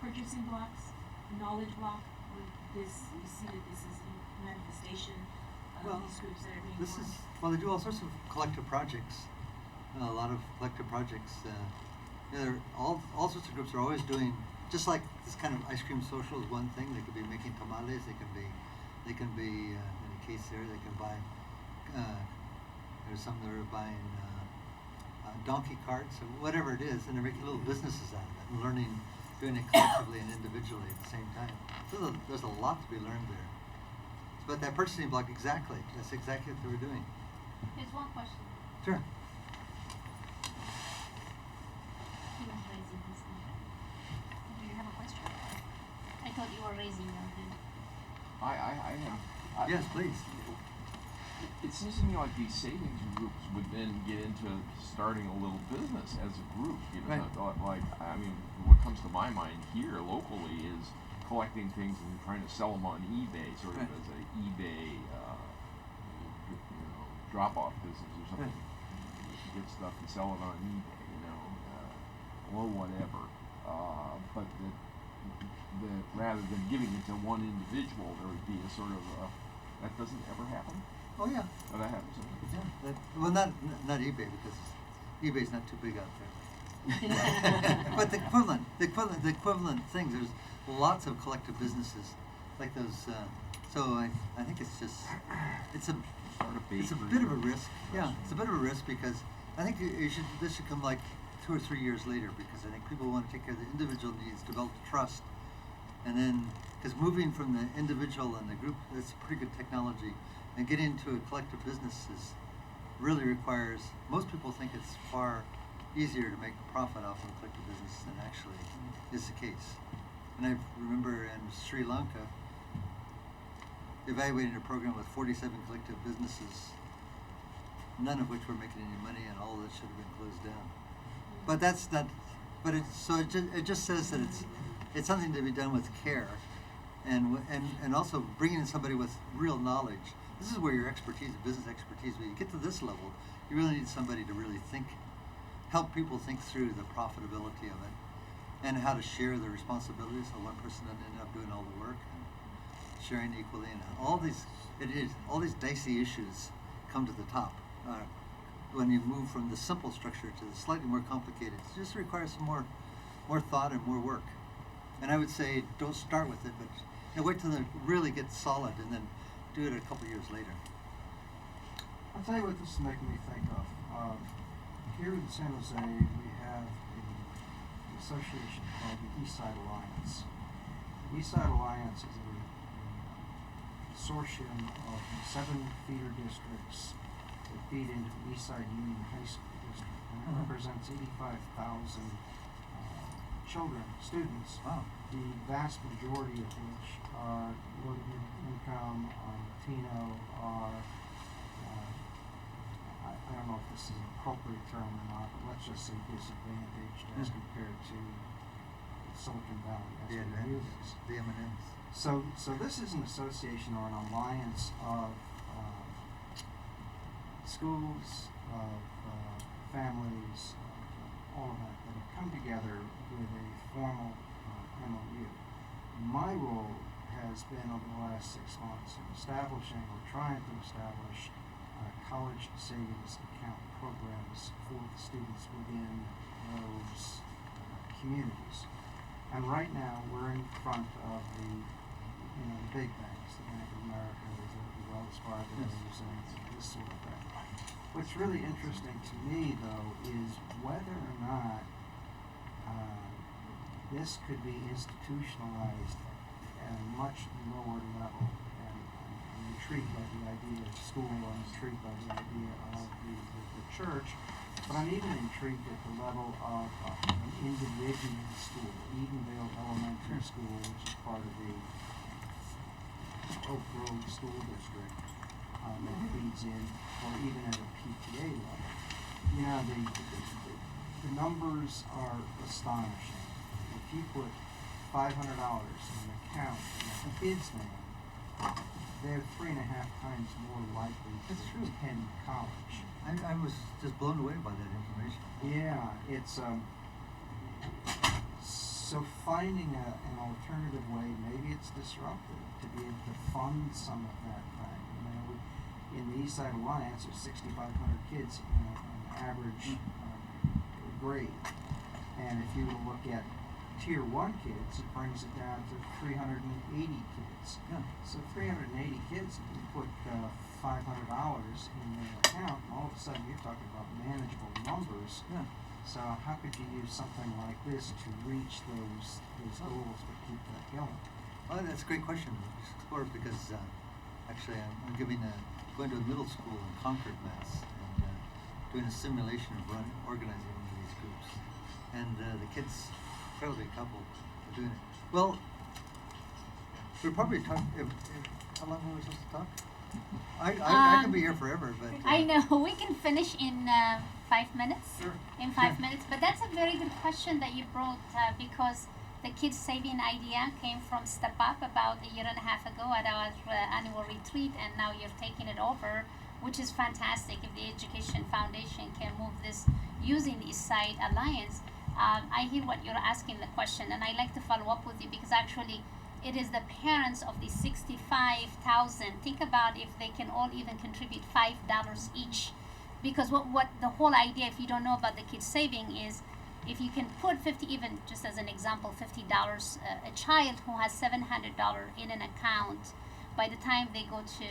purchasing blocks, knowledge block, with this, you see that this is a manifestation of these groups that are being formed? They do all sorts of collective projects. A lot of collective projects. All sorts of groups are always doing, just like this kind of ice cream social is one thing. They could be making tamales. They can be in a case there. They can buy. There's some that are buying donkey carts or whatever it is, and they're making little businesses out of it and doing it collectively and individually at the same time. So there's a lot to be learned there. But that purchasing block, exactly. That's exactly what they were doing. There's one question. Sure. He was raising his hand. Do you have a question? I thought you were raising your hand. I have. Yes, please. It seems to me like these savings groups would then get into starting a little business as a group. You know, Right. What comes to my mind here locally is collecting things and trying to sell them on eBay, sort of Right. as a eBay, drop-off business or something. Right. You get stuff and sell it on eBay, or whatever. But rather than giving it to one individual, there would be a sort of that doesn't ever happen. Oh yeah. Oh, that happens. Yeah. Not eBay, because eBay's not too big out there. But the equivalent things. There's lots of collective businesses like those. So I think it's a bit of a risk. Yeah, it's a bit of a risk because I think this should come like 2 or 3 years later, because I think people want to take care of the individual needs, develop trust, and then because moving from the individual and the group, that's pretty good technology, and getting into a collective business really requires. Most people think it's far easier to make a profit off of a collective business than actually is the case. And I remember in Sri Lanka evaluating a program with 47 collective businesses, none of which were making any money, and all of it should have been closed down. But that's not. But it just says that it's something to be done with care, and also bringing in somebody with real knowledge. This is where your expertise, business expertise, when you get to this level, you really need somebody to really help people think through the profitability of it, and how to share the responsibilities, so one person doesn't end up doing all the work, and sharing equally, and all these dicey issues come to the top when you move from the simple structure to the slightly more complicated. It just requires some more thought and more work. And I would say don't start with it, but wait till it really gets solid, and then do it a couple years later. I'll tell you what this is making me think of. Here in San Jose, we have an association called the Eastside Alliance. The Eastside Alliance is a consortium of 7 feeder districts that feed into the Eastside Union High School District, and it represents 85,000 children, students. Wow. The vast majority of which are low income, Latino, are I don't know if this is an appropriate term or not, but let's just say disadvantaged as compared to Silicon Valley as we view this. The M&Ms. So this is an association or an alliance of schools, of families, all of that have come together with a formal MOU. My role has been over the last 6 months in establishing or trying to establish college savings account programs for the students within those communities. And right now we're in front of the big banks, the Bank of America, the Wells Fargo, and this sort of thing. What's really interesting to me, though, is whether or not this could be institutionalized at a much lower level. And I'm intrigued by the idea of school, I'm intrigued by the idea of the church, but I'm even intrigued at the level of an individual school, Edenvale Elementary School, which is part of the Oak Grove School District that feeds in, or even at a PTA level. You know, the numbers are astonishing. If you put $500 in an account in a kid's name, they're 3.5 times more likely to That's true. attend college. I was just blown away by that information. Yeah, it's so finding an alternative way, maybe it's disruptive, to be able to fund some of that thing. You know, in the Eastside Alliance, there's 6,500 kids in an average grade, and if you were to look at Tier 1 kids, it brings it down to 380 kids. Yeah. So 380 kids, if you put $500 in their account, and all of a sudden you're talking about manageable numbers. Yeah. So how could you use something like this to reach those goals to keep that going? Well, that's a great question to explore because actually I'm going to a middle school in Concord, Mass, and doing a simulation of organizing one of these groups. And the kids, incredibly couple, are doing it. Well, we're probably talking. How long were we supposed to talk? I can be here forever, but I know we can finish in 5 minutes. Sure. In 5 minutes, but that's a very good question that you brought because the kids saving idea came from Step Up about a year and a half ago at our annual retreat, and now you're taking it over, which is fantastic. If the Education Foundation can move this using the Eastside Alliance, I hear what you're asking the question, and I like to follow up with you because actually it is the parents of the 65,000. Think about if they can all even contribute $5 each. Because what the whole idea, if you don't know about the kids saving, is if you can put 50, even just as an example, $50, a child who has $700 in an account, by the time they go to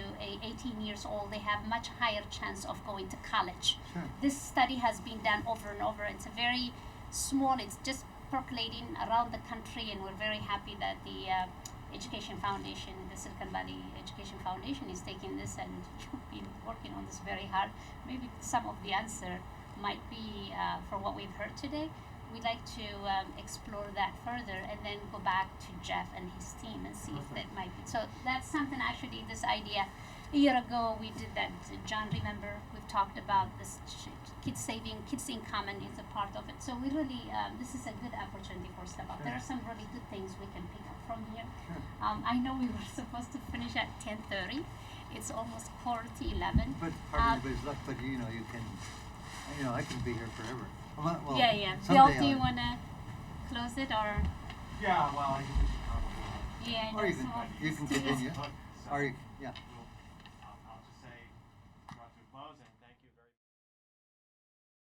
18 years old, they have much higher chance of going to college. Sure. This study has been done over and over. It's a very small, it's just percolating around the country, and we're very happy that the Education Foundation, the Silicon Valley Education Foundation, is taking this, and you've been working on this very hard. Maybe some of the answer might be from what we've heard today. We'd like to explore that further and then go back to Jeff and his team and see if that might be. So that's something, actually, this idea. A year ago, we did that. John, remember, we've talked about this kids saving, kids in common is a part of it. So we really, this is a good opportunity for Step Up. Sure. There are some really good things we can pick up from here. Sure. I know we were supposed to finish at 10:30. It's almost 10:45. But pardon everybody's luck. But you can, I can be here forever. Well, Yeah. Bill, someday do you I'll- want to close it or? Yeah, well, I think we should probably. Yeah, I Or know you can some of continue. Or yeah.